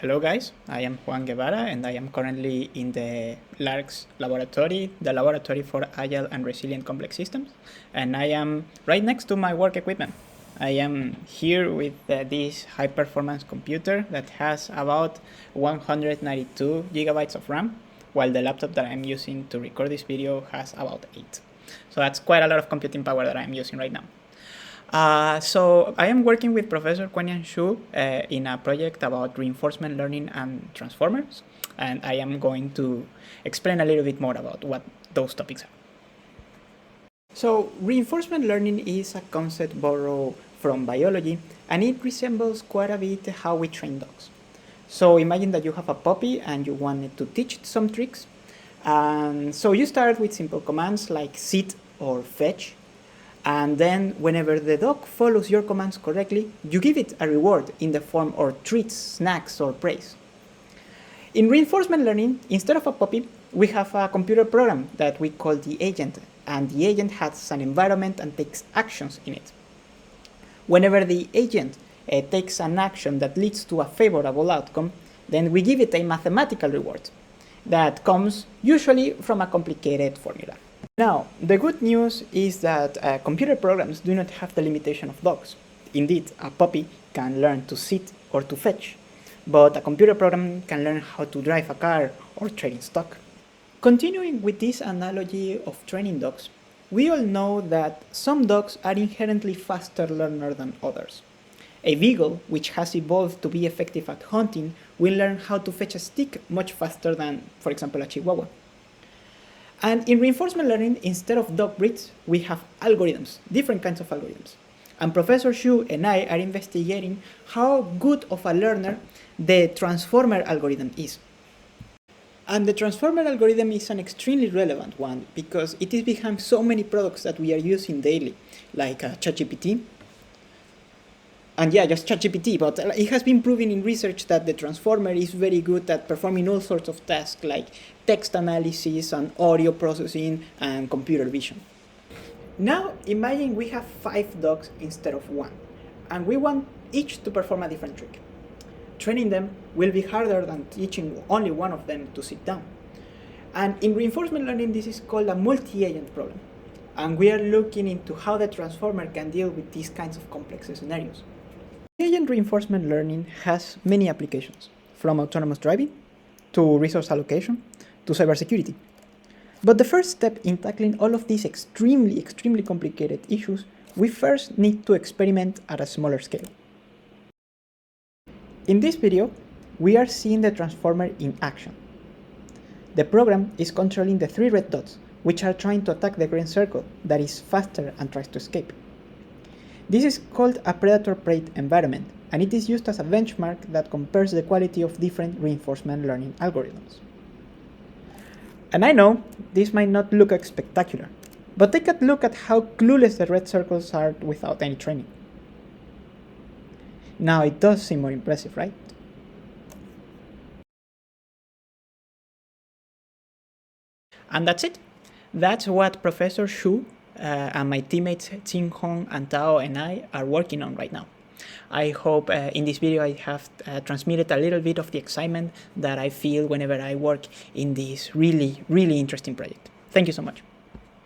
Hello guys, I am Juan Guevara and I am currently in the LARCS laboratory, the Laboratory for Agile and Resilient Complex Systems, and I am right next to my work equipment. I am here with this high-performance computer that has about 192 gigabytes of RAM, while the laptop that I'm using to record this video has about 8. So that's quite a lot of computing power that I'm using right now. So I am working with Professor Quanyan Xu in a project about reinforcement learning and transformers, and I am going to explain a little bit more about what those topics are. So reinforcement learning is a concept borrowed from biology, and it resembles quite a bit how we train dogs. So imagine that you have a puppy and you wanted to teach it some tricks. And so you start with simple commands like sit or fetch. And then whenever the dog follows your commands correctly, you give it a reward in the form of treats, snacks, or praise. In reinforcement learning, instead of a puppy, we have a computer program that we call the agent, and the agent has an environment and takes actions in it. Whenever the agent takes an action that leads to a favorable outcome, then we give it a mathematical reward that comes usually from a complicated formula. Now, the good news is that computer programs do not have the limitation of dogs. Indeed, a puppy can learn to sit or to fetch, but a computer program can learn how to drive a car or trade stock. Continuing with this analogy of training dogs, we all know that some dogs are inherently faster learners than others. A beagle, which has evolved to be effective at hunting, will learn how to fetch a stick much faster than, for example, a chihuahua. And in reinforcement learning, instead of dog breeds, we have algorithms, different kinds of algorithms. And Professor Xu and I are investigating how good of a learner the transformer algorithm is. And the transformer algorithm is an extremely relevant one because it is behind so many products that we are using daily, like ChatGPT. And yeah, just ChatGPT, but it has been proven in research that the transformer is very good at performing all sorts of tasks like text analysis and audio processing and computer vision. Now imagine we have 5 dogs instead of 1, and we want each to perform a different trick. Training them will be harder than teaching only one of them to sit down. And in reinforcement learning, this is called a multi-agent problem. And we are looking into how the transformer can deal with these kinds of complex scenarios. Agent reinforcement learning has many applications, from autonomous driving to resource allocation to cybersecurity. But the first step in tackling all of these extremely complicated issues, we first need to experiment at a smaller scale. In this video, we are seeing the transformer in action. The program is controlling the 3 red dots, which are trying to attack the green circle that is faster and tries to escape. This is called a predator-prey environment, and it is used as a benchmark that compares the quality of different reinforcement learning algorithms. And I know this might not look spectacular, but take a look at how clueless the red circles are without any training. Now it does seem more impressive, right? And that's it. That's what Professor Xu and my teammates Qing Hong and Tao and I are working on right now. I hope in this video I have transmitted a little bit of the excitement that I feel whenever I work in this really interesting project. Thank you so much.